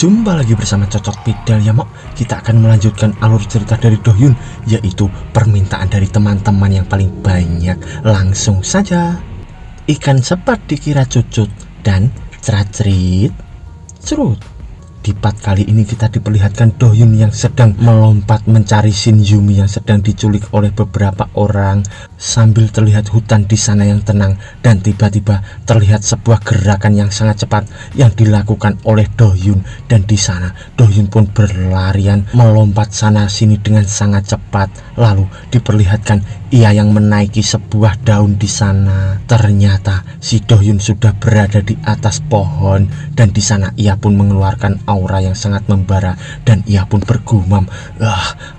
Jumpa lagi bersama Cocok Pidal ya Mok. Kita akan melanjutkan alur cerita dari Dohyun, yaitu permintaan dari teman-teman yang paling banyak. Langsung saja. Ikan sepat dikira cucut dan cerat-cerit cerut. Di part kali ini kita diperlihatkan Dohyun yang sedang melompat mencari Shin Yumi yang sedang diculik oleh beberapa orang, sambil terlihat hutan di sana yang tenang, dan tiba-tiba terlihat sebuah gerakan yang sangat cepat yang dilakukan oleh Dohyun, dan di sana Dohyun pun berlarian melompat sana sini dengan sangat cepat. Lalu diperlihatkan ia yang menaiki sebuah daun di sana. Ternyata si Dohyun sudah berada di atas pohon, dan di sana ia pun mengeluarkan aura yang sangat membara, dan ia pun bergumam,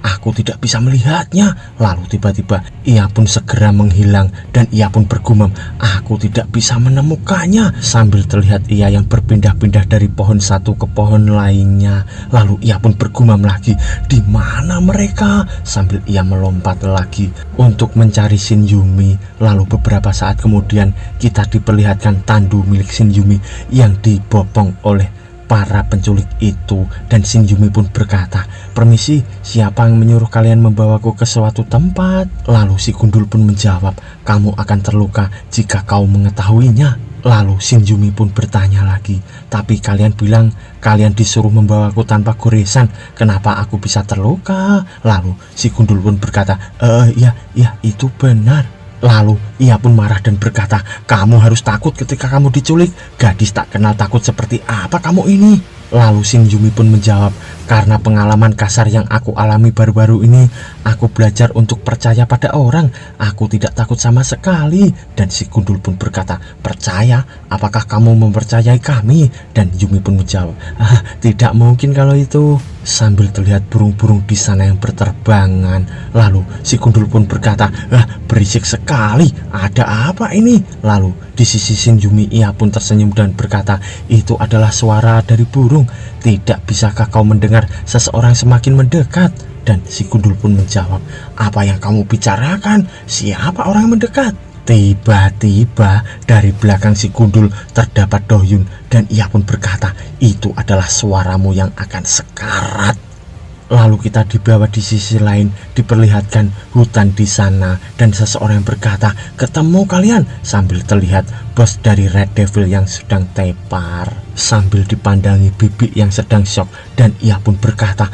aku tidak bisa melihatnya. Lalu tiba-tiba ia pun segera menghilang, dan ia pun bergumam, aku tidak bisa menemukannya. Sambil terlihat ia yang berpindah-pindah dari pohon satu ke pohon lainnya. Lalu ia pun bergumam lagi, di mana mereka? Sambil ia melompat lagi untuk mencari Shin Yumi. Lalu beberapa saat kemudian kita diperlihatkan tandu milik Shin Yumi yang dibopong oleh para penculik itu, dan Shin Yumi pun berkata, permisi, siapa yang menyuruh kalian membawaku ke suatu tempat? Lalu si gundul pun menjawab, kamu akan terluka jika kau mengetahuinya. Lalu Shin Yumi pun bertanya lagi, tapi kalian bilang kalian disuruh membawaku tanpa goresan, kenapa aku bisa terluka? Lalu si gundul pun berkata, ya itu benar. Lalu ia pun marah dan berkata, kamu harus takut ketika kamu diculik, gadis tak kenal takut seperti apa kamu ini? Lalu Shin Yumi pun menjawab, karena pengalaman kasar yang aku alami baru-baru ini, aku belajar untuk percaya pada orang. Aku tidak takut sama sekali. Dan si gundul pun berkata, percaya? Apakah kamu mempercayai kami? Dan Yumi pun menjawab, tidak mungkin kalau itu. Sambil terlihat burung-burung di sana yang berterbangan. Lalu si gundul pun berkata, berisik sekali, ada apa ini? Lalu di sisi Shin Yumi ia pun tersenyum dan berkata, itu adalah suara dari burung. Tidak bisakah kau mendengar seseorang semakin mendekat? Dan si gundul pun menjawab, apa yang kamu bicarakan? Siapa orang yang mendekat? Tiba-tiba dari belakang si gundul terdapat Dohyun, dan ia pun berkata, itu adalah suaramu yang akan sekarat. Lalu kita dibawa di sisi lain, diperlihatkan hutan di sana, dan seseorang yang berkata, ketemu kalian, sambil terlihat bos dari Red Devil yang sedang tepar, sambil dipandangi Bibi yang sedang shock, dan ia pun berkata,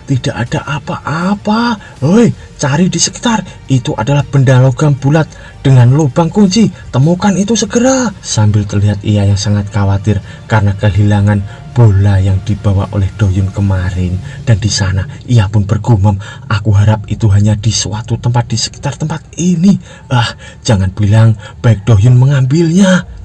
tidak ada apa-apa. Hoi, cari di sekitar, itu adalah benda logam bulat dengan lubang kunci, temukan itu segera. Sambil terlihat ia yang sangat khawatir karena kehilangan bola yang dibawa oleh Dohyun kemarin, dan di sana ia pun bergumam, aku harap itu hanya di suatu tempat di sekitar tempat ini. Jangan bilang baik Dohyun mengambilnya.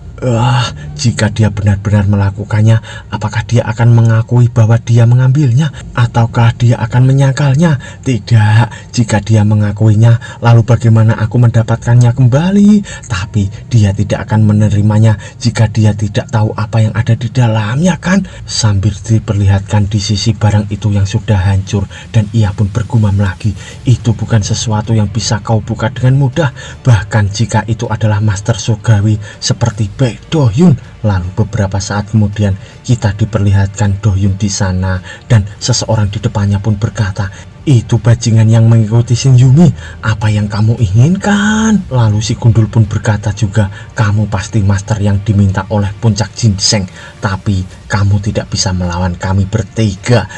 Jika dia benar-benar melakukannya, apakah dia akan mengakui bahwa dia mengambilnya, ataukah dia akan menyangkalnya? Tidak, jika dia mengakuinya, lalu bagaimana aku mendapatkannya kembali? Tapi dia tidak akan menerimanya jika dia tidak tahu apa yang ada di dalamnya, kan? Sambil diperlihatkan di sisi barang itu yang sudah hancur, dan ia pun bergumam lagi, itu bukan sesuatu yang bisa kau buka dengan mudah, bahkan jika itu adalah master surgawi seperti Dohyun. Lalu beberapa saat kemudian kita diperlihatkan Dohyun di sana, dan seseorang di depannya pun berkata, itu bajingan yang mengikuti Shin Yumi, apa yang kamu inginkan? Lalu si gundul pun berkata juga, kamu pasti master yang diminta oleh puncak ginseng, tapi kamu tidak bisa melawan kami bertiga.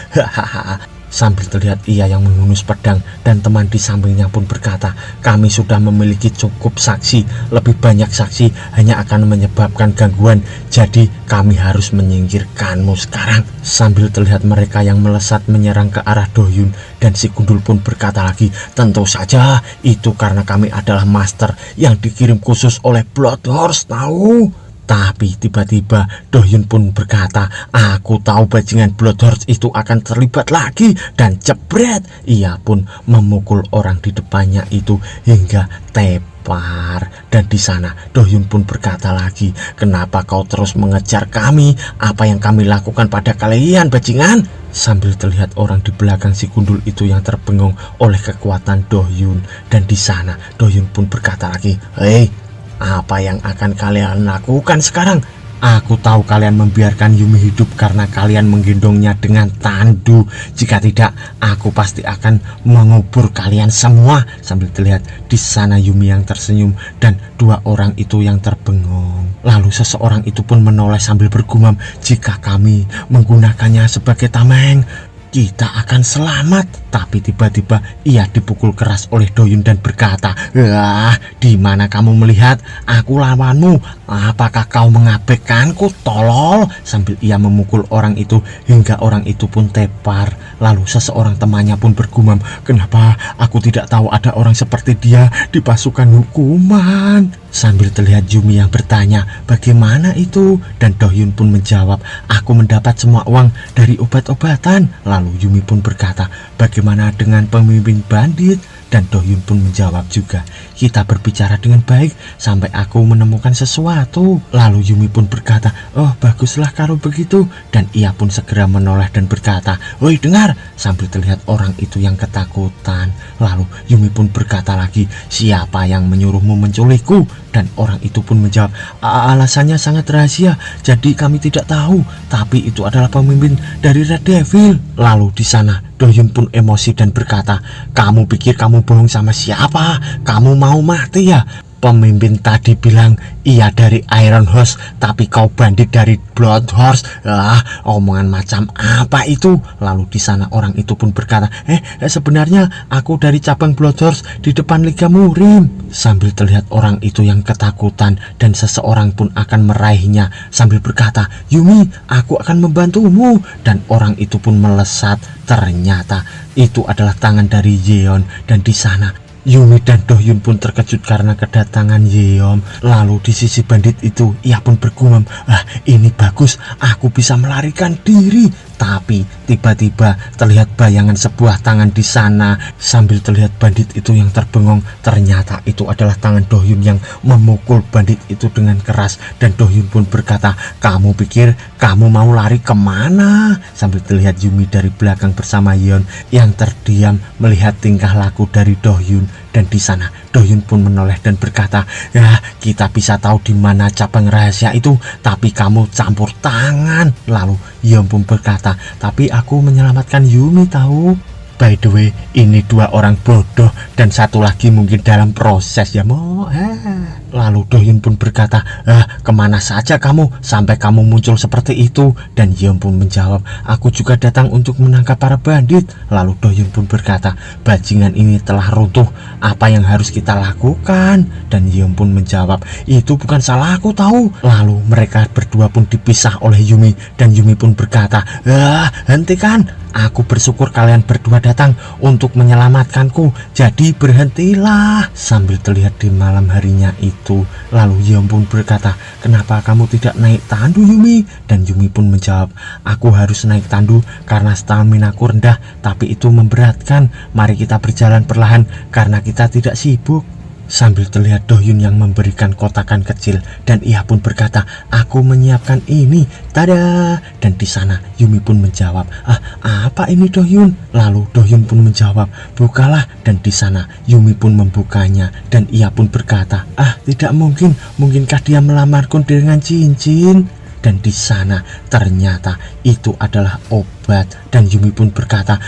Sambil terlihat ia yang menghunus pedang, dan teman di sampingnya pun berkata, kami sudah memiliki cukup saksi, lebih banyak saksi hanya akan menyebabkan gangguan, jadi kami harus menyingkirkanmu sekarang. Sambil terlihat mereka yang melesat menyerang ke arah Dohyun, dan si gundul pun berkata lagi, tentu saja itu karena kami adalah master yang dikirim khusus oleh Bloodhorse, tahu? Tapi tiba-tiba Dohyun pun berkata, aku tahu bajingan Bloodhorse itu akan terlibat lagi, dan jebret, ia pun memukul orang di depannya itu hingga tepar. Dan di sana Dohyun pun berkata lagi, kenapa kau terus mengejar kami? Apa yang kami lakukan pada kalian, bajingan? Sambil terlihat orang di belakang si gundul itu yang terbengong oleh kekuatan Dohyun, dan di sana Dohyun pun berkata lagi, hei, apa yang akan kalian lakukan sekarang? Aku tahu kalian membiarkan Yumi hidup karena kalian menggendongnya dengan tandu. Jika tidak, aku pasti akan mengubur kalian semua. Sambil terlihat di sana Yumi yang tersenyum dan dua orang itu yang terbengong. Lalu seseorang itu pun menoleh sambil bergumam, jika kami menggunakannya sebagai tameng, kita akan selamat. Tapi tiba-tiba ia dipukul keras oleh Doyun dan berkata, "Wah, di mana kamu melihat aku lawanmu? Apakah kau mengabaikanku, tolol?" Sambil ia memukul orang itu hingga orang itu pun tepar. Lalu seseorang temannya pun bergumam, "Kenapa aku tidak tahu ada orang seperti dia di pasukan hukuman?" Sambil terlihat Yumi yang bertanya, "Bagaimana itu?" Dan Dohyun pun menjawab, "Aku mendapat semua uang dari obat-obatan." Lalu Yumi pun berkata, "Bagaimana dengan pemimpin bandit?" Dan Dohyun pun menjawab juga, "Kita berbicara dengan baik sampai aku menemukan sesuatu." Lalu Yumi pun berkata, "Oh, baguslah kalau begitu." Dan ia pun segera menoleh dan berkata, "Woi, dengar!" Sambil terlihat orang itu yang ketakutan. Lalu Yumi pun berkata lagi, "Siapa yang menyuruhmu menculikku?" Dan orang itu pun menjawab, "Alasannya sangat rahasia, jadi kami tidak tahu. Tapi itu adalah pemimpin dari Red Devil." Lalu di sana Dohyun pun emosi dan berkata, "Kamu pikir kamu bohong sama siapa? Kamu mau mati ya? Pemimpin tadi bilang ia dari Iron Horse, tapi kau bandit dari Blood Horse. Omongan macam apa itu?" Lalu di sana orang itu pun berkata, sebenarnya aku dari cabang Blood Horse di depan Liga Murim." Sambil terlihat orang itu yang ketakutan dan seseorang pun akan meraihnya sambil berkata, "Yumi, aku akan membantumu." Dan orang itu pun melesat. Ternyata itu adalah tangan dari Yeon. Dan di sana Yumi dan Dohyun pun terkejut karena kedatangan Yeom. Lalu di sisi bandit itu ia pun bergumam, "Ini bagus, aku bisa melarikan diri." Tapi tiba-tiba terlihat bayangan sebuah tangan di sana. Sambil terlihat bandit itu yang terbengong, ternyata itu adalah tangan Dohyun yang memukul bandit itu dengan keras. Dan Dohyun pun berkata, "Kamu pikir kamu mau lari kemana?" Sambil terlihat Yumi dari belakang bersama Yeon yang terdiam melihat tingkah laku dari Dohyun. Dan di sana Dohyun pun menoleh dan berkata, "Ya, kita bisa tahu di mana cabang rahasia itu, tapi kamu campur tangan." Lalu Yeon pun berkata, "Tapi aku menyelamatkan Yumi tahu. By the way, ini dua orang bodoh dan satu lagi mungkin dalam proses ya Mo." Lalu Dohyun pun berkata, "Kemana saja kamu sampai kamu muncul seperti itu?" Dan Yeon pun menjawab, "Aku juga datang untuk menangkap para bandit." Lalu Dohyun pun berkata, "Bajingan ini telah runtuh, apa yang harus kita lakukan?" Dan Yeon pun menjawab, "Itu bukan salah aku tahu." Lalu mereka berdua pun dipisah oleh Yumi. Dan Yumi pun berkata, "Hentikan, aku bersyukur kalian berdua datang untuk menyelamatkanku, jadi berhentilah." Sambil terlihat di malam harinya itu, lalu Yeon pun berkata, "Kenapa kamu tidak naik tandu, Yumi?" Dan Yumi pun menjawab, "Aku harus naik tandu karena staminaku rendah, tapi itu memberatkan. Mari kita berjalan perlahan karena kita tidak sibuk." Sambil terlihat Dohyun yang memberikan kotakan kecil dan ia pun berkata, "Aku menyiapkan ini, tada." Dan di sana Yumi pun menjawab, "Apa ini Dohyun?" Lalu Dohyun pun menjawab, "Bukalah." Dan di sana Yumi pun membukanya dan ia pun berkata, "Tidak mungkin, mungkinkah dia melamarku dengan cincin?" Dan di sana ternyata itu adalah obat. Dan Yumi pun berkata,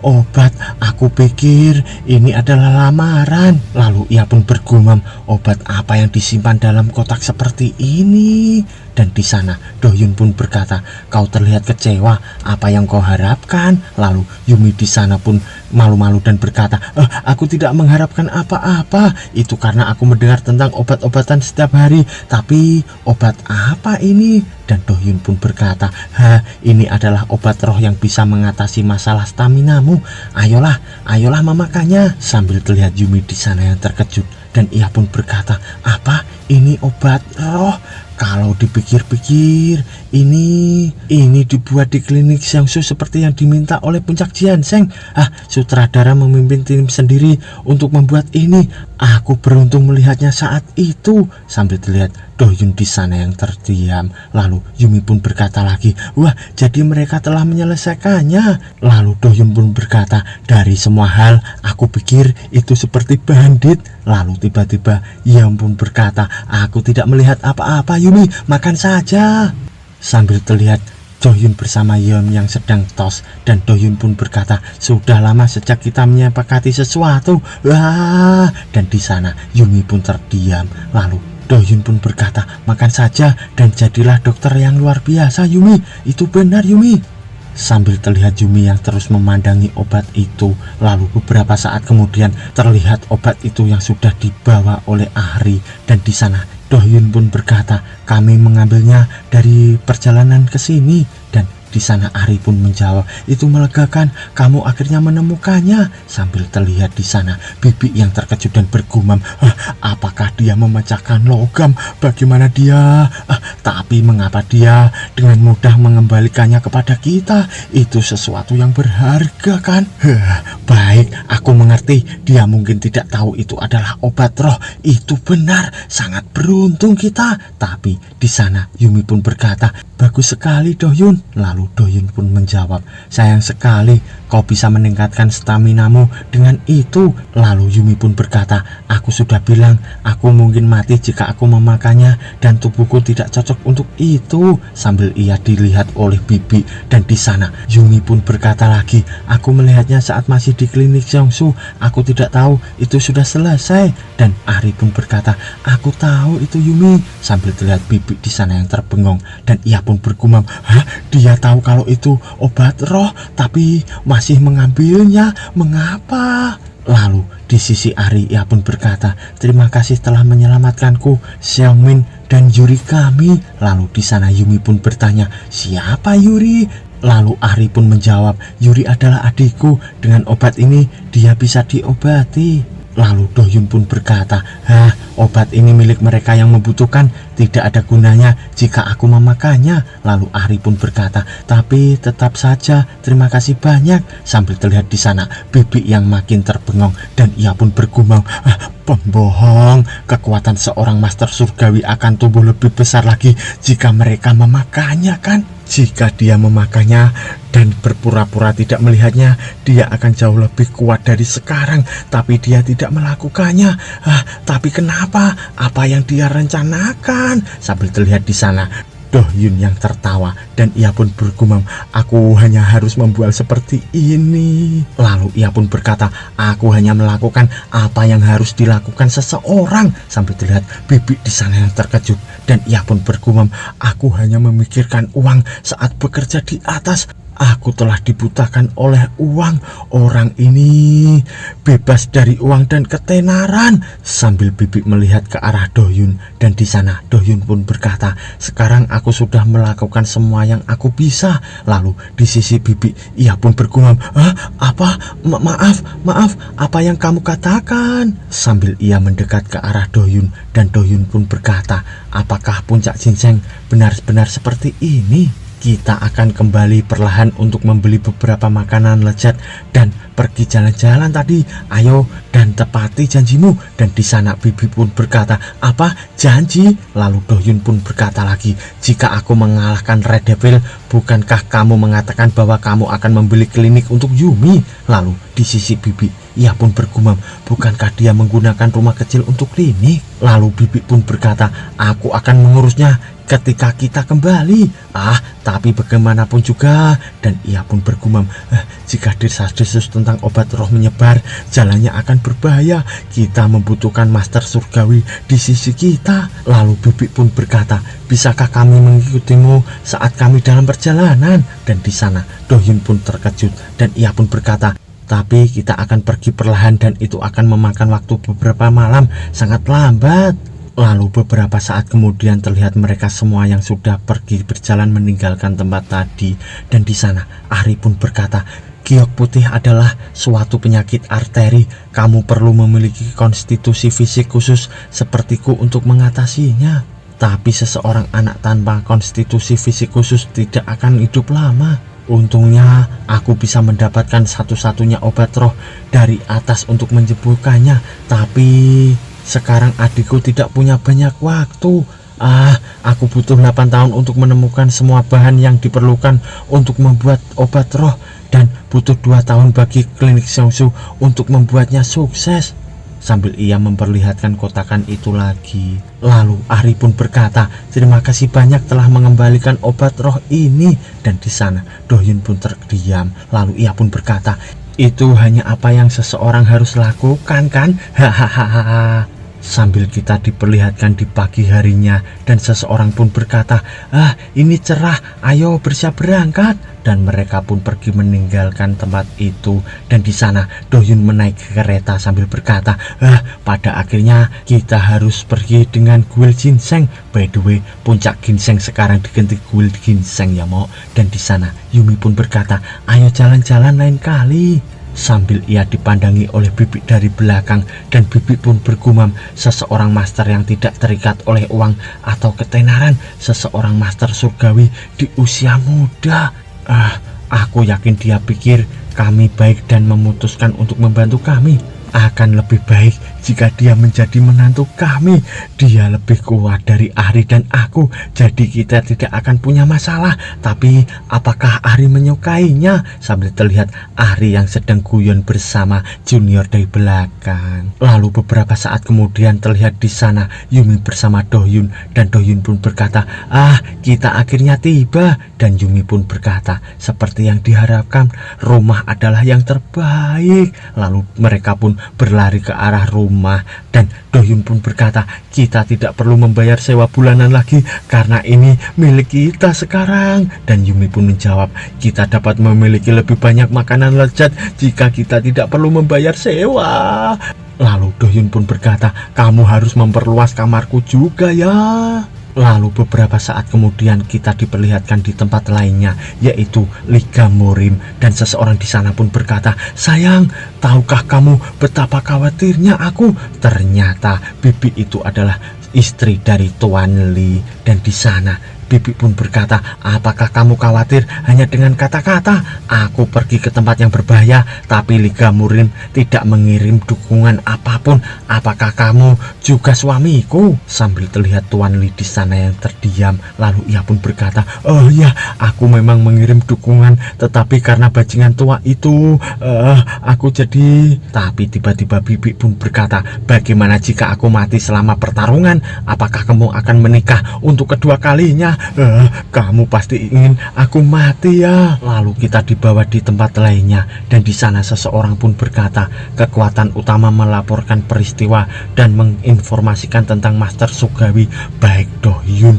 "Obat, aku pikir ini adalah lamaran." Lalu ia pun bergumam, "Obat apa yang disimpan dalam kotak seperti ini?" Dan di sana Dohyun pun berkata, "Kau terlihat kecewa, apa yang kau harapkan?" Lalu Yumi di sana pun malu-malu dan berkata, "Aku tidak mengharapkan apa-apa. Itu karena aku mendengar tentang obat-obatan setiap hari. Tapi obat apa ini?" Dan Dohyun pun berkata, "Ini adalah obat roh yang bisa mengatasi masalah staminamu. Ayolah memakannya." Sambil terlihat Yumi di sana yang terkejut dan ia pun berkata, "Apa? Ini obat roh? Kalau dipikir-pikir, ini dibuat di klinik Xiangsu seperti yang diminta oleh Puncak Jianseng. Sutradara memimpin tim sendiri untuk membuat ini. Aku beruntung melihatnya saat itu." Sambil terlihat Dohyun di sana yang terdiam. Lalu Yumi pun berkata lagi, wah, jadi mereka telah menyelesaikannya. Lalu Dohyun pun berkata, dari semua hal aku pikir itu seperti bandit. Lalu tiba-tiba Yeom pun berkata, aku tidak melihat apa-apa Yumi, makan saja. Sambil terlihat Dohyun bersama Yeom yang sedang tos, dan Dohyun pun berkata, sudah lama sejak kita menyepakati sesuatu. Wah, dan di sana Yumi pun terdiam. Lalu Dohyun pun berkata, makan saja dan jadilah dokter yang luar biasa Yumi. Itu benar Yumi. Sambil terlihat Yumi yang terus memandangi obat itu. Lalu beberapa saat kemudian terlihat obat itu yang sudah dibawa oleh Ahri, dan di sana Dohyun pun berkata, kami mengambilnya dari perjalanan ke sini. Dan di sana Ahri pun menjawab, itu melegakan, kamu akhirnya menemukannya. Sambil terlihat di sana Bibi yang terkejut dan bergumam, apakah dia memecahkan logam? Bagaimana dia? Tapi mengapa dia dengan mudah mengembalikannya kepada kita? Itu sesuatu yang berharga kan? Baik, aku mengerti. Dia mungkin tidak tahu itu adalah obat roh. Itu benar, sangat beruntung kita. Tapi di sana Yumi pun berkata, bagus sekali Dohyun. Lalu Dohyun pun menjawab, sayang sekali kau bisa meningkatkan staminamu dengan itu. Lalu Yumi pun berkata, aku sudah bilang aku mungkin mati jika aku memakannya, dan tubuhku tidak cocok untuk itu. Sambil ia dilihat oleh Bibi, dan di sana Yumi pun berkata lagi, aku melihatnya saat masih di klinik Seongsu. Aku tidak tahu itu sudah selesai. Dan Ahri pun berkata, aku tahu itu Yumi. Sambil terlihat Bibi di sana yang terbengong, dan ia pun bergumam, dia tahu kalau itu obat roh tapi masih mengambilnya, mengapa? Lalu di sisi Ahri ia pun berkata, terima kasih telah menyelamatkanku Seongmin dan Yuri kami. Lalu di sana Yumi pun bertanya, siapa Yuri? Lalu Ahri pun menjawab, Yuri adalah adikku, dengan obat ini dia bisa diobati. Lalu Dohyun pun berkata, obat ini milik mereka yang membutuhkan, tidak ada gunanya jika aku memakannya. Lalu Ahri pun berkata, tapi tetap saja terima kasih banyak. Sambil terlihat di sana Bibi yang makin terbengong, dan ia pun bergumam, pembohong, kekuatan seorang master surgawi akan tumbuh lebih besar lagi jika mereka memakannya kan? Jika dia memakannya dan berpura-pura tidak melihatnya, dia akan jauh lebih kuat dari sekarang. Tapi dia tidak melakukannya. Tapi kenapa? Apa yang dia rencanakan? Sambil terlihat di sana Dohyun yang tertawa, dan ia pun bergumam, aku hanya harus membual seperti ini. Lalu ia pun berkata, aku hanya melakukan apa yang harus dilakukan seseorang. Sambil terlihat Bibi di sana yang terkejut, dan ia pun bergumam, aku hanya memikirkan uang saat bekerja di atas. Aku telah dibutakan oleh uang. Orang ini bebas dari uang dan ketenaran. Sambil Bibi melihat ke arah Dohyun, dan di sana Dohyun pun berkata, sekarang aku sudah melakukan semua yang aku bisa. Lalu di sisi Bibi ia pun bergumam, apa? Maaf, apa yang kamu katakan? Sambil ia mendekat ke arah Dohyun, dan Dohyun pun berkata, apakah puncak ginseng benar-benar seperti ini? Kita akan kembali perlahan untuk membeli beberapa makanan lezat dan pergi jalan-jalan tadi. Ayo dan tepati janjimu. Dan di sana Bibi pun berkata, apa janji? Lalu Dohyun pun berkata lagi, jika aku mengalahkan Red Devil, bukankah kamu mengatakan bahwa kamu akan membeli klinik untuk Yumi? Lalu di sisi Bibi ia pun bergumam, bukankah dia menggunakan rumah kecil untuk klinik? Lalu Bibi pun berkata, aku akan mengurusnya ketika kita kembali. Tapi bagaimanapun juga. Dan ia pun bergumam, jika desas-desus tentang obat roh menyebar, jalannya akan berbahaya. Kita membutuhkan master surgawi di sisi kita. Lalu Bibi pun berkata, bisakah kami mengikutimu saat kami dalam perjalanan? Dan di sana Dohyun pun terkejut, dan ia pun berkata, tapi kita akan pergi perlahan dan itu akan memakan waktu beberapa malam, sangat lambat. Lalu beberapa saat kemudian terlihat mereka semua yang sudah pergi berjalan meninggalkan tempat tadi. Dan di sana Ahri pun berkata, giok putih adalah suatu penyakit arteri. Kamu perlu memiliki konstitusi fisik khusus sepertiku untuk mengatasinya. Tapi seseorang anak tanpa konstitusi fisik khusus tidak akan hidup lama. Untungnya aku bisa mendapatkan satu-satunya obat roh dari atas untuk menyembuhkannya. Tapi sekarang adikku tidak punya banyak waktu. Aku butuh 8 tahun untuk menemukan semua bahan yang diperlukan untuk membuat obat roh, dan butuh 2 tahun bagi klinik Xiongsu untuk membuatnya sukses. Sambil ia memperlihatkan kotakan itu lagi. Lalu Ahri pun berkata, terima kasih banyak telah mengembalikan obat roh ini. Dan di sana Dohyun pun terdiam. Lalu ia pun berkata, itu hanya apa yang seseorang harus lakukan kan? Hahaha. Sambil kita diperlihatkan di pagi harinya, dan seseorang pun berkata, ini cerah, ayo bersiap berangkat. Dan mereka pun pergi meninggalkan tempat itu. Dan di sana Dohyun menaiki kereta sambil berkata, pada akhirnya kita harus pergi dengan kuil ginseng. By the way, puncak ginseng sekarang diganti kuil ginseng ya Mo. Dan di sana Yumi pun berkata, ayo jalan-jalan lain kali. Sambil ia dipandangi oleh Bibi dari belakang, dan Bibi pun bergumam, seseorang master yang tidak terikat oleh uang atau ketenaran, seseorang master surgawi di usia muda. Aku yakin dia pikir kami baik dan memutuskan untuk membantu kami. Akan lebih baik jika dia menjadi menantu kami. Dia lebih kuat dari Ahri dan aku, jadi kita tidak akan punya masalah. Tapi apakah Ahri menyukainya? Sambil terlihat Ahri yang sedang guyon bersama junior dari belakang. Lalu beberapa saat kemudian terlihat di sana Yumi bersama Dohyun, dan Dohyun pun berkata, kita akhirnya tiba. Dan Yumi pun berkata, seperti yang diharapkan, rumah adalah yang terbaik. Lalu mereka pun berlari ke arah rumah, dan Dohyun pun berkata, kita tidak perlu membayar sewa bulanan lagi karena ini milik kita sekarang. Dan Yumi pun menjawab, kita dapat memiliki lebih banyak makanan lezat jika kita tidak perlu membayar sewa. Lalu Dohyun pun berkata, kamu harus memperluas kamarku juga ya. Lalu beberapa saat kemudian kita diperlihatkan di tempat lainnya, yaitu Liga Murim, dan seseorang di sana pun berkata, sayang, tahukah kamu betapa khawatirnya aku? Ternyata Bibi itu adalah istri dari Tuan Li. Dan di sana Bibi pun berkata, apakah kamu khawatir hanya dengan kata-kata? Aku pergi ke tempat yang berbahaya, tapi Liga Murim tidak mengirim dukungan apapun. Apakah kamu juga suamiku? Sambil terlihat Tuan Li di sana yang terdiam. Lalu ia pun berkata, oh ya, aku memang mengirim dukungan, tetapi karena bajingan tua itu, aku jadi... Tapi tiba-tiba Bibi pun berkata, bagaimana jika aku mati selama pertarungan? Apakah kamu akan menikah untuk kedua kalinya? Kamu pasti ingin aku mati ya. Lalu kita dibawa di tempat lainnya, dan di sana seseorang pun berkata, kekuatan utama melaporkan peristiwa dan menginformasikan tentang Master Surgawi baik Dohyun.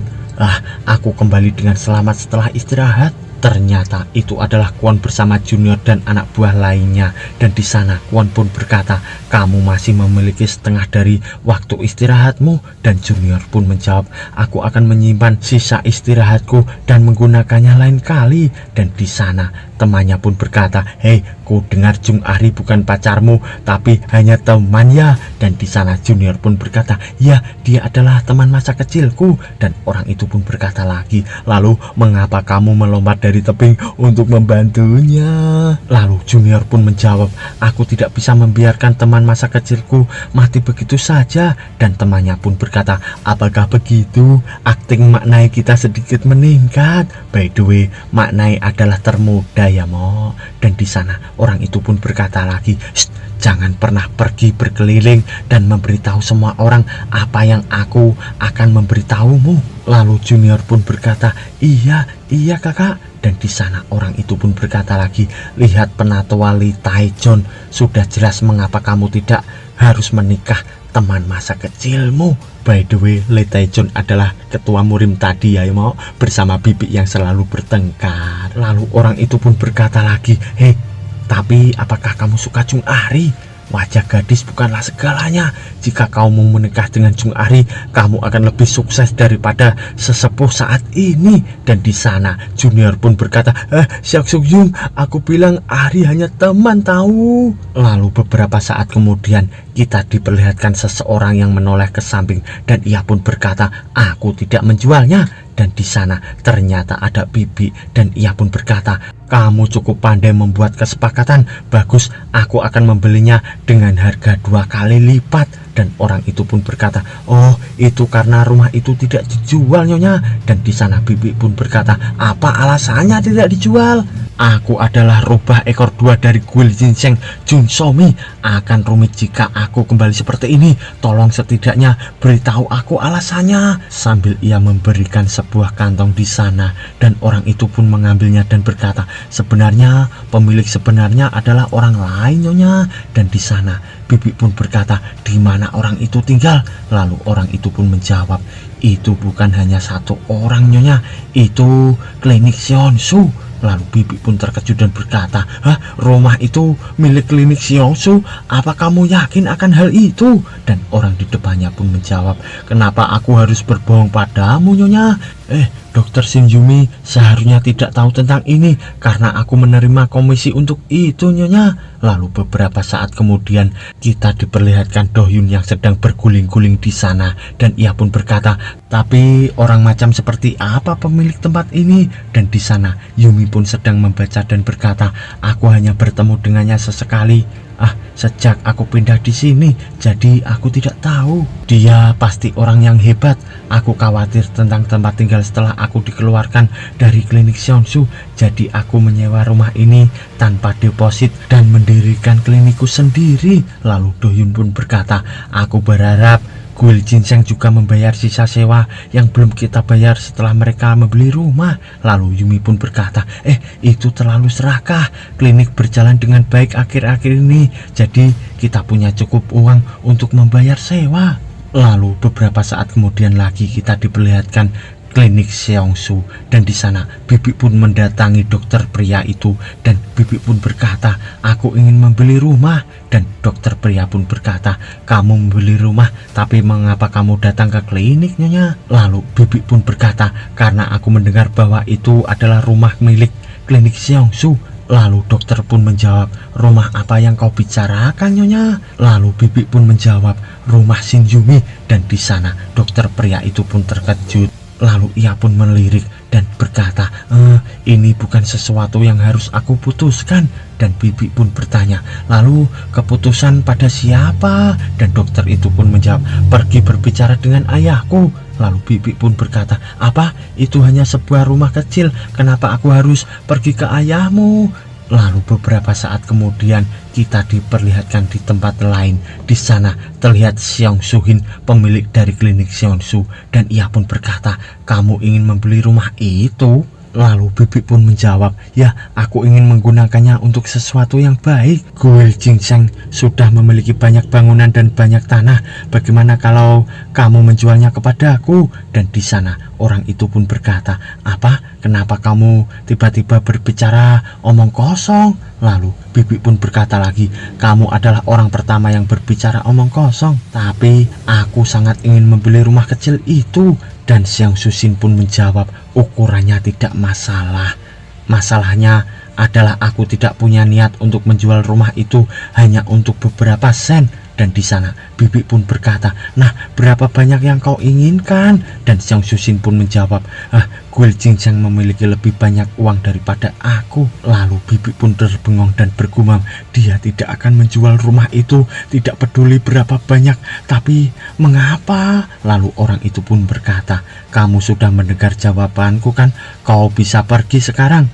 Aku kembali dengan selamat setelah istirahat. Ternyata itu adalah Kwon bersama junior dan anak buah lainnya. Dan di sana Kwon pun berkata, kamu masih memiliki setengah dari waktu istirahatmu. Dan junior pun menjawab, aku akan menyimpan sisa istirahatku dan menggunakannya lain kali. Dan di sana temannya pun berkata, hei, ku dengar Jung Ahri bukan pacarmu, tapi hanya teman ya. Dan di sana junior pun berkata, ya, dia adalah teman masa kecilku. Dan orang itu pun berkata lagi, lalu mengapa kamu melompat dari tebing untuk membantunya? Lalu junior pun menjawab, aku tidak bisa membiarkan teman masa kecilku mati begitu saja. Dan temannya pun berkata, apakah begitu? Akting maknai kita sedikit meningkat. By the way, maknai adalah termuda ya Mo. Dan di sana orang itu pun berkata lagi, jangan pernah pergi berkeliling dan memberitahu semua orang apa yang aku akan memberitahumu. Lalu junior pun berkata, iya kakak. Dan di sana orang itu pun berkata lagi, lihat penatua Li Taejon, sudah jelas mengapa kamu tidak harus menikah teman masa kecilmu. By the way, Li Taejon adalah ketua murim tadi ya Mo, bersama Bibi yang selalu bertengkar. Lalu orang itu pun berkata lagi, hei, tapi apakah kamu suka Jung Ahri? Wajah gadis bukanlah segalanya. Jika kamu menikah dengan Jung Ahri, kamu akan lebih sukses daripada sesepuh saat ini. Dan di sana junior pun berkata, Seok Suk Yung, aku bilang Ahri hanya teman tahu. Lalu beberapa saat kemudian kita diperlihatkan seseorang yang menoleh ke samping, dan ia pun berkata, aku tidak menjualnya. Dan di sana ternyata ada Bibi, dan ia pun berkata, kamu cukup pandai membuat kesepakatan. Bagus, aku akan membelinya dengan harga 2 kali lipat. Dan orang itu pun berkata, oh itu karena rumah itu tidak dijual Nyonya. Dan di sana Bibi pun berkata, apa alasannya tidak dijual? Aku adalah rubah ekor 2 dari kuil ginseng Junsomi. Akan rumit jika aku kembali seperti ini. Tolong setidaknya beritahu aku alasannya. Sambil ia memberikan sebuah kantong di sana, dan orang itu pun mengambilnya dan berkata, sebenarnya pemilik sebenarnya adalah orang lain Nyonya. Dan di sana Bibi pun berkata, di mana orang itu tinggal? Lalu orang itu pun menjawab, itu bukan hanya satu orang Nyonya, itu klinik Sionsu. Lalu Bibi pun terkejut dan berkata, hah, rumah itu milik klinik Sionsu? Apa kamu yakin akan hal itu? Dan orang di depannya pun menjawab, kenapa aku harus berbohong padamu Nyonya? Dokter Shinjumi seharusnya tidak tahu tentang ini karena aku menerima komisi untuk itu Nyonya. Lalu beberapa saat kemudian kita diperlihatkan Dohyun yang sedang berguling-guling di sana, dan ia pun berkata, tapi orang macam seperti apa pemilik tempat ini? Dan di sana Yumi pun sedang membaca dan berkata, aku hanya bertemu dengannya sesekali. Sejak aku pindah di sini, jadi aku tidak tahu. Dia pasti orang yang hebat. Aku khawatir tentang tempat tinggal setelah aku dikeluarkan dari klinik Sionsu. Jadi aku menyewa rumah ini tanpa deposit dan mendirikan klinikku sendiri. Lalu Dohyun pun berkata, aku berharap kuil ginseng juga membayar sisa sewa yang belum kita bayar setelah mereka membeli rumah. Lalu Yumi pun berkata, itu terlalu serakah. Klinik berjalan dengan baik akhir-akhir ini, jadi kita punya cukup uang untuk membayar sewa. Lalu beberapa saat kemudian lagi kita diperlihatkan klinik Seongsu, dan di sana Bibi pun mendatangi dokter pria itu, dan Bibi pun berkata, aku ingin membeli rumah. Dan dokter pria pun berkata, kamu membeli rumah, tapi mengapa kamu datang ke klinik Nyonya? Lalu Bibi pun berkata, karena aku mendengar bahwa itu adalah rumah milik klinik Seongsu. Lalu dokter pun menjawab, rumah apa yang kau bicarakan Nyonya? Lalu Bibi pun menjawab, rumah Shinjumi. Dan di sana dokter pria itu pun terkejut. Lalu ia pun melirik dan berkata, ini bukan sesuatu yang harus aku putuskan. Dan Bibi pun bertanya, lalu keputusan pada siapa? Dan dokter itu pun menjawab, pergi berbicara dengan ayahku. Lalu Bibi pun berkata, apa? Itu hanya sebuah rumah kecil, kenapa aku harus pergi ke ayahmu? Lalu beberapa saat kemudian kita diperlihatkan di tempat lain. Di sana terlihat Seong Suhin, pemilik dari klinik Seonsu, dan ia pun berkata, kamu ingin membeli rumah itu? Lalu Bibi pun menjawab, ya, aku ingin menggunakannya untuk sesuatu yang baik. Kuil ginseng sudah memiliki banyak bangunan dan banyak tanah. Bagaimana kalau kamu menjualnya kepadaku? Dan di sana orang itu pun berkata, apa? Kenapa kamu tiba-tiba berbicara omong kosong? Lalu Bibi pun berkata lagi, kamu adalah orang pertama yang berbicara omong kosong. Tapi aku sangat ingin membeli rumah kecil itu. Dan Seong Susin pun menjawab, ukurannya tidak masalah. Masalahnya adalah aku tidak punya niat untuk menjual rumah itu hanya untuk beberapa sen. Dan di sana Bibi pun berkata, nah, berapa banyak yang kau inginkan? Dan Seong Susin pun menjawab, kuil ginseng memiliki lebih banyak uang daripada aku. Lalu Bibi pun terbengong dan bergumam, dia tidak akan menjual rumah itu, tidak peduli berapa banyak. Tapi mengapa? Lalu orang itu pun berkata, kamu sudah mendengar jawabanku kan? Kau bisa pergi sekarang.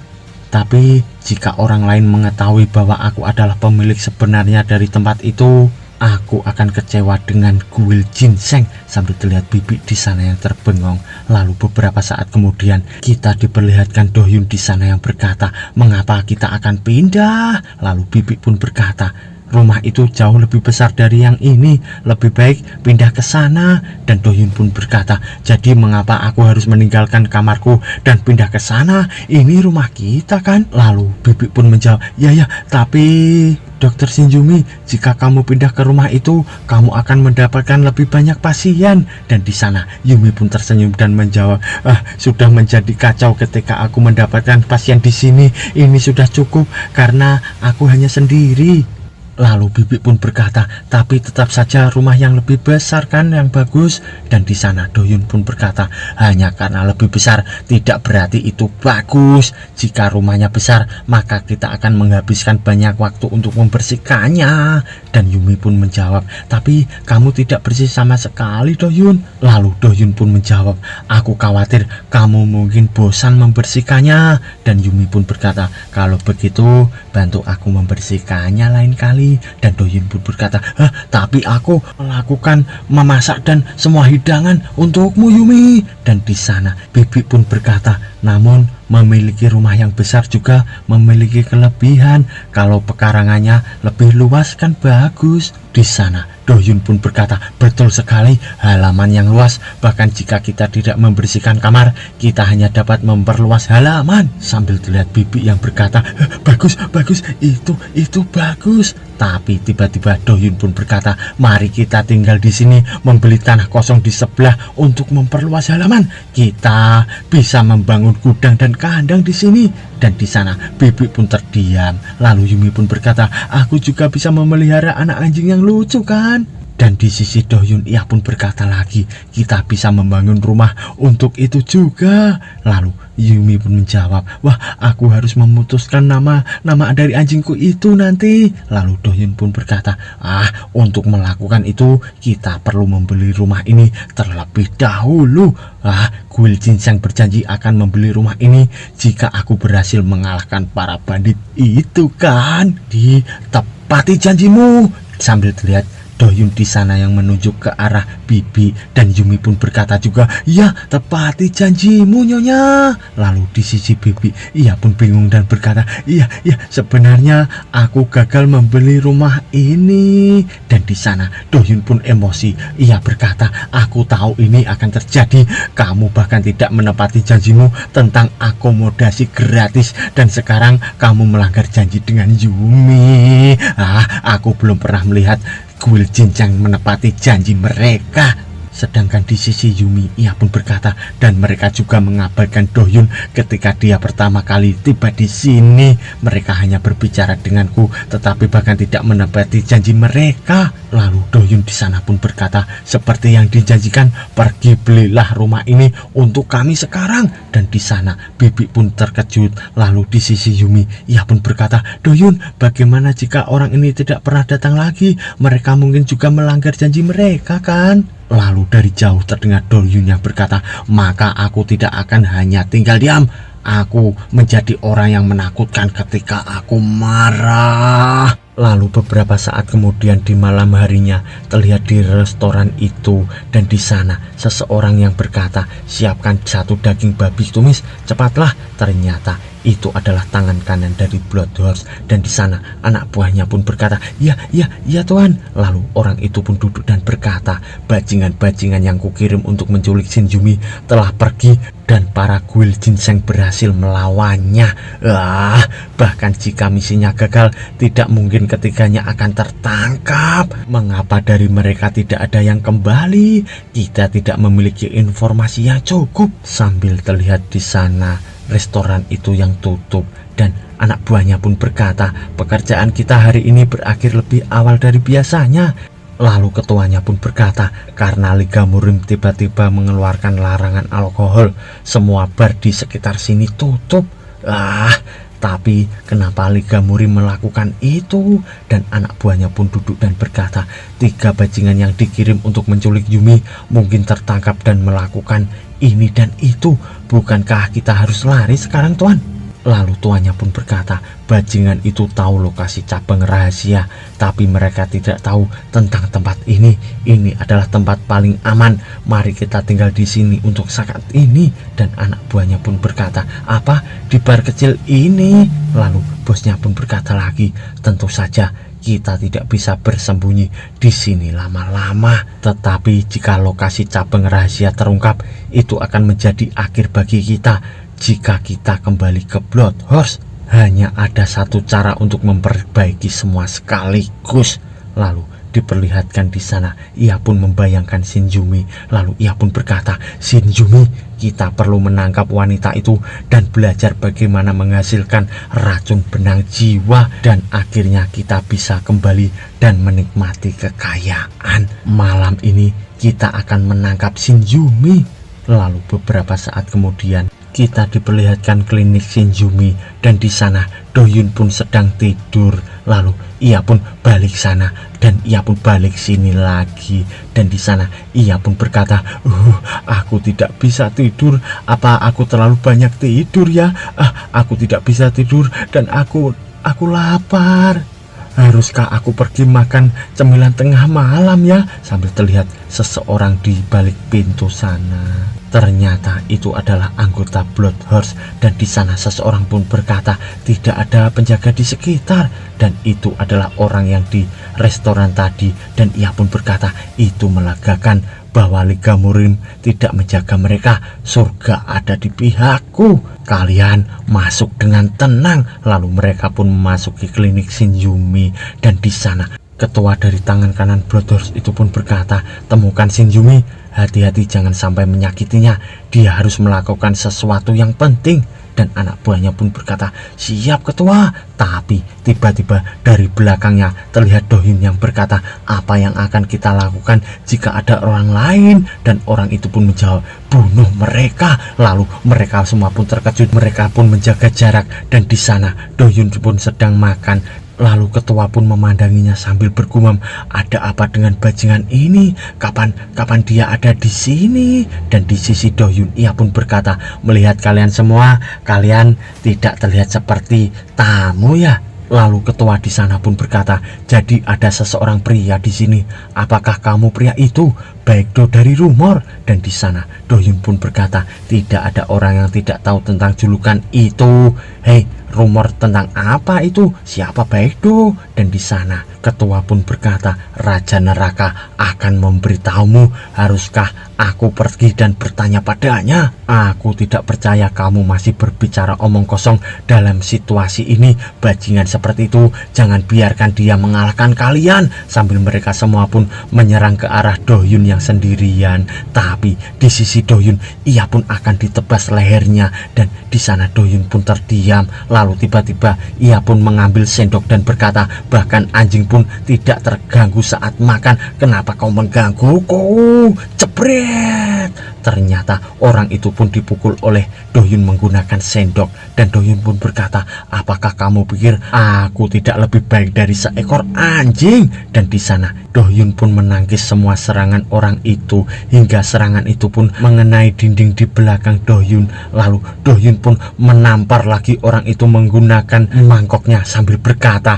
Tapi jika orang lain mengetahui bahwa aku adalah pemilik sebenarnya dari tempat itu, aku akan kecewa dengan kuil ginseng. Sambil terlihat Bibi di sana yang terbengong. Lalu beberapa saat kemudian kita diperlihatkan Dohyun di sana yang berkata, mengapa kita akan pindah? Lalu Bibi pun berkata, rumah itu jauh lebih besar dari yang ini, lebih baik pindah ke sana. Dan Dohyun pun berkata, jadi mengapa aku harus meninggalkan kamarku dan pindah ke sana? Ini rumah kita kan? Lalu Bibi pun menjawab, ya, tapi Dokter Shinjumi, jika kamu pindah ke rumah itu, kamu akan mendapatkan lebih banyak pasien. Dan di sana Yumi pun tersenyum dan menjawab, sudah menjadi kacau ketika aku mendapatkan pasien di sini. Ini sudah cukup karena aku hanya sendiri. Lalu Bibi pun berkata, tapi tetap saja rumah yang lebih besar kan yang bagus. Dan di sana Doyun pun berkata, hanya karena lebih besar tidak berarti itu bagus. Jika rumahnya besar maka kita akan menghabiskan banyak waktu untuk membersihkannya. Dan Yumi pun menjawab, tapi kamu tidak bersih sama sekali Doyun. Lalu Doyun pun menjawab, aku khawatir kamu mungkin bosan membersihkannya. Dan Yumi pun berkata, kalau begitu bantu aku membersihkannya lain kali. Dan Doyun pun berkata, tapi aku melakukan memasak dan semua hidangan untukmu Yumi. Dan di sana Bibi pun berkata, namun memiliki rumah yang besar juga memiliki kelebihan. Kalau pekarangannya lebih luas kan bagus. Di sana Doyun pun berkata, betul sekali, halaman yang luas. Bahkan jika kita tidak membersihkan kamar, kita hanya dapat memperluas halaman. Sambil terlihat Bibi yang berkata, bagus, itu bagus. Tapi tiba-tiba Doyun pun berkata, mari kita tinggal di sini, membeli tanah kosong di sebelah untuk memperluas halaman. Kita bisa membangun gudang dan kandang di sini. Dan di sana Bibi pun terdiam. Lalu Yumi pun berkata, aku juga bisa memelihara anak anjing yang lucu kan? Dan di sisi Doyun ia pun berkata lagi, kita bisa membangun rumah untuk itu juga. Lalu Yumi pun menjawab, wah aku harus memutuskan nama dari anjingku itu nanti. Lalu Doyun pun berkata, untuk melakukan itu kita perlu membeli rumah ini terlebih dahulu. Kuil Ginseng berjanji akan membeli rumah ini jika aku berhasil mengalahkan para bandit itu kan. Ditepati janjimu. Sambil terlihat Doyun di sana yang menunjuk ke arah Bibi. Dan Yumi pun berkata juga, ya tepati janjimu Nyonya. Lalu di sisi Bibi ia pun bingung dan berkata, iya sebenarnya aku gagal membeli rumah ini. Dan di sana Doyun pun emosi. Ia berkata, aku tahu ini akan terjadi. Kamu bahkan tidak menepati janjimu tentang akomodasi gratis. Dan sekarang kamu melanggar janji dengan Yumi. Aku belum pernah melihat Kuil Ginseng menepati janji mereka. Sedangkan di sisi Yumi ia pun berkata, dan mereka juga mengabaikan Doyun ketika dia pertama kali tiba di sini. Mereka hanya berbicara denganku tetapi bahkan tidak menepati janji mereka. Lalu Doyun di sana pun berkata, seperti yang dijanjikan, pergi belilah rumah ini untuk kami sekarang. Dan di sana Bibi pun terkejut. Lalu di sisi Yumi ia pun berkata, Doyun, bagaimana jika orang ini tidak pernah datang lagi? Mereka mungkin juga melanggar janji mereka kan? Lalu dari jauh terdengar Doyun yang berkata, maka aku tidak akan hanya tinggal diam. Aku menjadi orang yang menakutkan ketika aku marah. Lalu beberapa saat kemudian di malam harinya terlihat di restoran itu. Dan di sana seseorang yang berkata, siapkan satu daging babi tumis, cepatlah. Ternyata itu adalah tangan kanan dari Blood Horse. Dan di sana anak buahnya pun berkata, iya Tuan. Lalu orang itu pun duduk dan berkata, bajingan-bajingan yang kukirim untuk menculik Shin Yumi telah pergi dan para kuil Ginseng berhasil melawannya. Bahkan jika misinya gagal, tidak mungkin ketiganya akan tertangkap. Mengapa dari mereka tidak ada yang kembali? Kita tidak memiliki informasi yang cukup. Sambil terlihat di sana restoran itu yang tutup. Dan anak buahnya pun berkata, pekerjaan kita hari ini berakhir lebih awal dari biasanya. Lalu ketuanya pun berkata, karena Liga Murim tiba-tiba mengeluarkan larangan alkohol, semua bar di sekitar sini tutup. Tapi kenapa Liga Murim melakukan itu? Dan anak buahnya pun duduk dan berkata, 3 bajingan yang dikirim untuk menculik Yumi mungkin tertangkap dan melakukan ini dan itu. Bukankah kita harus lari sekarang Tuan? Lalu tuannya pun berkata, bajingan itu tahu lokasi cabang rahasia, tapi mereka tidak tahu tentang tempat ini. Ini adalah tempat paling aman. Mari kita tinggal di sini untuk saat ini. Dan anak buahnya pun berkata, apa di bar kecil ini? Lalu bosnya pun berkata lagi, tentu saja kita tidak bisa bersembunyi di sini lama-lama. Tetapi jika lokasi cabang rahasia terungkap, itu akan menjadi akhir bagi kita. Jika kita kembali ke Blood Horse, hanya ada satu cara untuk memperbaiki semua sekaligus. Lalu diperlihatkan di sana. Ia pun membayangkan Shinjumi, lalu ia pun berkata, "Shinjumi, kita perlu menangkap wanita itu dan belajar bagaimana menghasilkan racun benang jiwa, dan akhirnya kita bisa kembali dan menikmati kekayaan. Malam ini kita akan menangkap Shinjumi." Lalu beberapa saat kemudian kita diperlihatkan klinik Shinjumi, dan di sana Dohyun pun sedang tidur. Lalu ia pun balik sana dan ia pun balik sini lagi, dan di sana ia pun berkata, aku tidak bisa tidur. Apa aku terlalu banyak tidur ya? Aku tidak bisa tidur dan aku lapar. Haruskah aku pergi makan cemilan tengah malam ya?" Sambil terlihat seseorang di balik pintu sana. Ternyata itu adalah anggota Bloodhorse, dan di sana seseorang pun berkata tidak ada penjaga di sekitar, dan itu adalah orang yang di restoran tadi, dan ia pun berkata itu melegakan bahwa Liga Murim tidak menjaga mereka. Surga ada di pihakku, kalian masuk dengan tenang. Lalu mereka pun memasuki klinik Shinjumi, dan di sana ketua dari tangan kanan Bloodhorse itu pun berkata, "Temukan Shinjumi, hati-hati jangan sampai menyakitinya, dia harus melakukan sesuatu yang penting." Dan anak buahnya pun berkata, "Siap ketua." Tapi tiba-tiba dari belakangnya terlihat Dohyun yang berkata, "Apa yang akan kita lakukan jika ada orang lain?" Dan orang itu pun menjawab, "Bunuh mereka." Lalu mereka semua pun terkejut, mereka pun menjaga jarak, dan di sana Dohyun pun sedang makan. Lalu ketua pun memandanginya sambil bergumam, "Ada apa dengan bajingan ini? Kapan dia ada di sini?" Dan di sisi Dohyun ia pun berkata, "Melihat kalian semua, kalian tidak terlihat seperti tamu ya?" Lalu ketua di sana pun berkata, "Jadi ada seseorang pria di sini. Apakah kamu pria itu?" "Baik Do, dari rumor." Dan di sana Dohyun pun berkata, "Tidak ada orang yang tidak tahu tentang julukan itu." "Hei, rumor tentang apa itu? Siapa Baekdo?" Dan di sana ketua pun berkata, "Raja Neraka akan memberitahumu. Haruskah aku pergi dan bertanya padanya?" "Aku tidak percaya kamu masih berbicara omong kosong dalam situasi ini. Bajingan seperti itu, jangan biarkan dia mengalahkan kalian." Sambil mereka semua pun menyerang ke arah Dohyun yang sendirian. Tapi di sisi Dohyun ia pun akan ditebas lehernya, dan di sana Dohyun pun terdiam. Lalu tiba-tiba ia pun mengambil sendok dan berkata, "Bahkan anjing pun tidak terganggu saat makan. Kenapa kau menggangguku?" Jebret! Ternyata orang itu pun dipukul oleh Dohyun menggunakan sendok, dan Dohyun pun berkata, "Apakah kamu pikir aku tidak lebih baik dari seekor anjing?" Dan di sana Dohyun pun menangkis semua serangan orang itu, hingga serangan itu pun mengenai dinding di belakang Dohyun. Lalu Dohyun pun menampar lagi orang itu menggunakan mangkoknya sambil berkata,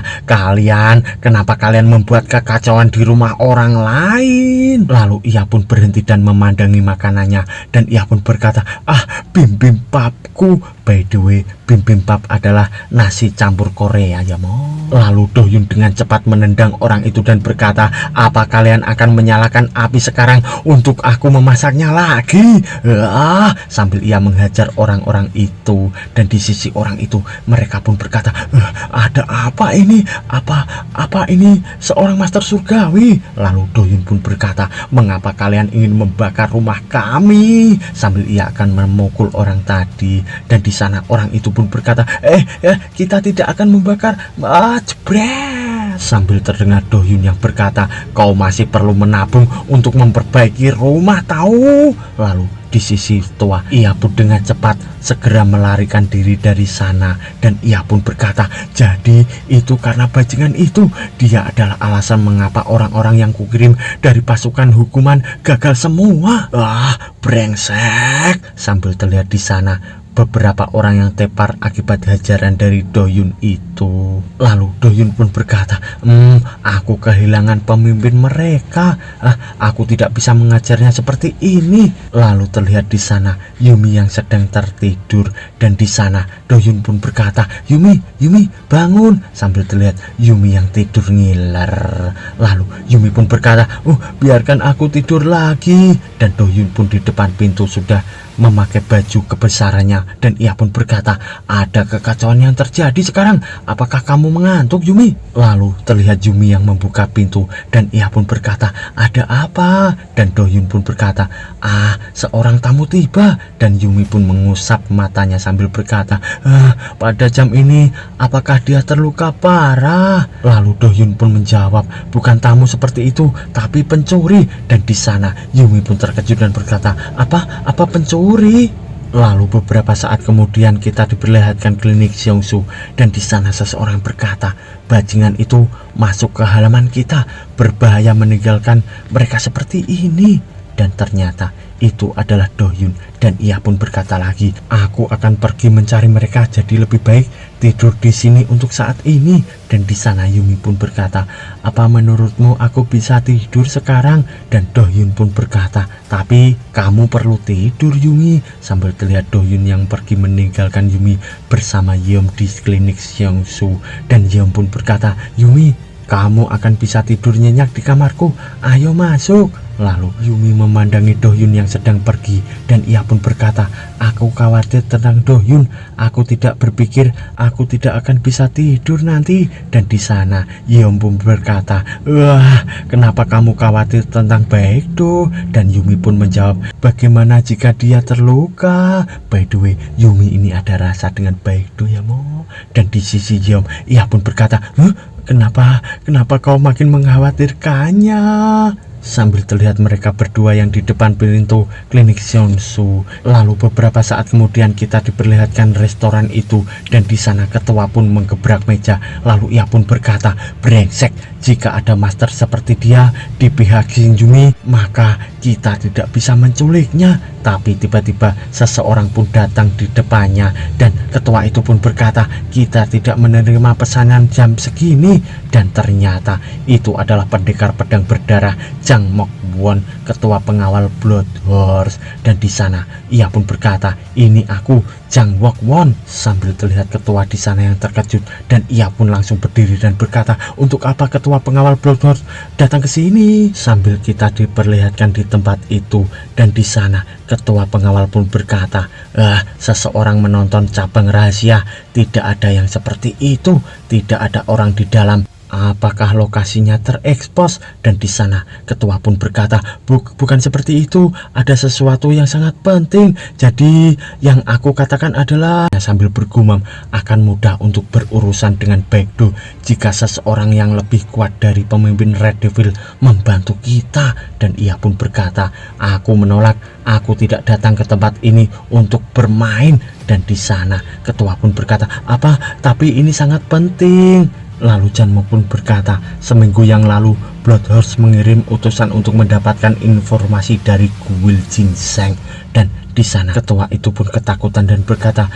Kenapa kalian membuat kekacauan di rumah orang lain?" Lalu ia pun berhenti dan memandangi makanannya, dan ia pun berkata, "Bibimbapku." By the way, bibimbap adalah nasi campur Korea ya mo. Lalu Dohyun dengan cepat menendang orang itu dan berkata, "Apa kalian akan menyalakan api sekarang untuk aku memasaknya lagi?" Sambil ia menghajar orang-orang itu, dan di sisi orang itu mereka pun berkata, "Ada apa ini? Apa ini seorang master surgawi?" Lalu Dohyun pun berkata, "Mengapa kalian ingin membakar rumah kami?" Sambil ia akan memukul orang tadi, dan di sana orang itu pun berkata, kita tidak akan membakar." Jebret! Sambil terdengar Dohyun yang berkata, "Kau masih perlu menabung untuk memperbaiki rumah tahu." Lalu di sisi tua ia pun dengan cepat segera melarikan diri dari sana, dan ia pun berkata, "Jadi itu karena bajingan itu. Dia adalah alasan mengapa orang-orang yang kukirim dari pasukan hukuman gagal semua." Brengsek! Sambil terlihat di sana beberapa orang yang tepar akibat hajaran dari Dohyun itu. Lalu Dohyun pun berkata, "Aku kehilangan pemimpin mereka. Aku tidak bisa mengajarnya seperti ini." Lalu terlihat di sana Yumi yang sedang tertidur, dan di sana Dohyun pun berkata, Yumi, bangun." Sambil terlihat Yumi yang tidur ngiler. Lalu Yumi pun berkata, "Biarkan aku tidur lagi." Dan Dohyun pun di depan pintu sudah memakai baju kebesarannya dan ia pun berkata, "Ada kekacauan yang terjadi sekarang. Apakah kamu mengantuk, Yumi?" Lalu terlihat Yumi yang membuka pintu dan ia pun berkata, "Ada apa?" Dan Dohyun pun berkata, "Seorang tamu tiba." Dan Yumi pun mengusap matanya sambil berkata, "Pada jam ini apakah dia terluka parah?" Lalu Dohyun pun menjawab, "Bukan tamu seperti itu, tapi pencuri." Dan di sana Yumi pun terkejut dan berkata, Apa pencuri?" Lalu beberapa saat kemudian kita diperlihatkan klinik Seongsu dan di sana seseorang berkata, "Bajingan itu masuk ke halaman kita, berbahaya meninggalkan mereka seperti ini." Dan ternyata itu adalah Dohyun dan ia pun berkata lagi, "Aku akan pergi mencari mereka, jadi lebih baik tidur di sini untuk saat ini." Dan di sana Yumi pun berkata, "Apa menurutmu aku bisa tidur sekarang?" Dan Dohyun pun berkata, "Tapi kamu perlu tidur, Yumi." Sambil terlihat Dohyun yang pergi meninggalkan Yumi bersama Yeom di klinik Seongsu dan Yeom pun berkata, "Yumi, kamu akan bisa tidur nyenyak di kamarku, ayo masuk." Lalu Yumi memandangi Dohyun yang sedang pergi dan ia pun berkata, "Aku khawatir tentang Dohyun. Aku tidak berpikir aku tidak akan bisa tidur nanti." Dan di sana Yeom pun berkata, "Wah, kenapa kamu khawatir tentang Baekdo?" Dan Yumi pun menjawab, "Bagaimana jika dia terluka? By the way, Yumi ini ada rasa dengan Baekdo ya, Mo." Dan di sisi Yeom, ia pun berkata, Kenapa kau makin mengkhawatirkannya?" Sambil terlihat mereka berdua yang di depan pintu klinik Seongsu. Lalu beberapa saat kemudian kita diperlihatkan restoran itu dan di sana ketua pun menggebrak meja. Lalu ia pun berkata, "Brengsek, jika ada master seperti dia di pihak Shinjumi, maka kita tidak bisa menculiknya." Tapi tiba-tiba seseorang pun datang di depannya dan ketua itu pun berkata, "Kita tidak menerima pesanan jam segini." Dan ternyata itu adalah pendekar pedang berdarah Jang Mok-won, ketua pengawal Blood Horse. Dan di sana ia pun berkata, "Ini aku, Jang Mok-won." Sambil terlihat ketua di sana yang terkejut dan ia pun langsung berdiri dan berkata, "Untuk apa ketua pengawal Blood Horse datang ke sini?" Sambil kita diperlihatkan di tempat itu dan di sana ketua pengawal pun berkata, "Seseorang menonton cabang rahasia. Tidak ada yang seperti itu. Tidak ada orang di dalam. Apakah lokasinya terekspos?" Dan di sana ketua pun berkata, Bukan seperti itu. Ada sesuatu yang sangat penting. Jadi yang aku katakan adalah," sambil bergumam, "akan mudah untuk berurusan dengan Baekdo jika seseorang yang lebih kuat dari pemimpin Red Devil membantu kita." Dan ia pun berkata, "Aku menolak. Aku tidak datang ke tempat ini untuk bermain." Dan di sana ketua pun berkata, Tapi ini sangat penting." Lalu Janmo pun berkata, "Seminggu yang lalu Blood Horse mengirim utusan untuk mendapatkan informasi dari kuil Ginseng." Dan di sana ketua itu pun ketakutan dan berkata,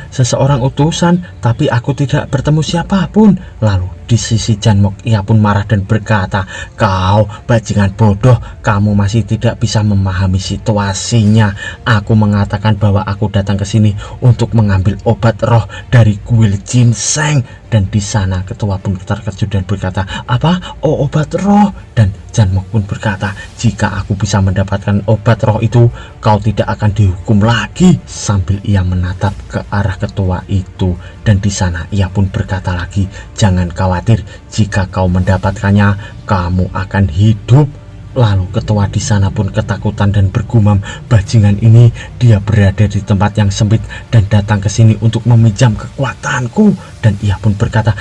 "Seseorang utusan, tapi aku tidak bertemu siapapun." Lalu di sisi Janmok ia pun marah dan berkata, "Kau bajingan bodoh, kamu masih tidak bisa memahami situasinya. Aku mengatakan bahwa aku datang ke sini untuk mengambil obat roh dari kuil Ginseng." Dan di sana ketua pun terkejut dan berkata, obat roh?" Dan Janmok pun berkata, "Jika aku bisa mendapatkan obat roh itu, kau tidak akan dihukum lagi." Sambil ia menatap ke arah ketua itu dan di sana ia pun berkata lagi, "Jangan khawatir, jika kau mendapatkannya, kamu akan hidup." Lalu ketua di sana pun ketakutan dan bergumam, "Bajingan ini, dia berada di tempat yang sempit dan datang ke sini untuk meminjam kekuatanku." Dan ia pun berkata,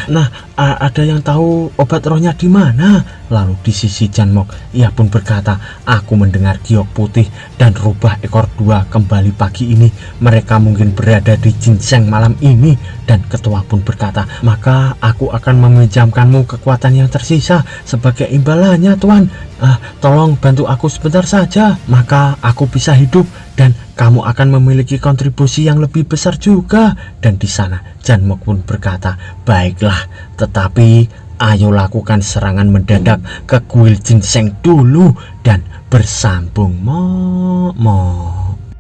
ada yang tahu obat rohnya di mana?" Lalu di sisi Janmok ia pun berkata, "Aku mendengar giok putih dan rubah ekor dua kembali pagi ini. Mereka mungkin berada di Ginseng malam ini." Dan ketua pun berkata, "Maka aku akan meminjamkanmu kekuatan yang tersisa sebagai imbalannya, Tuan. Tolong bantu aku sebentar saja, maka aku bisa hidup dan kamu akan memiliki kontribusi yang lebih besar juga." Dan di sana Janmok pun berkata, "Baiklah, tetapi ayo lakukan serangan mendadak ke kuil Ginseng dulu dan bersambung, Mo."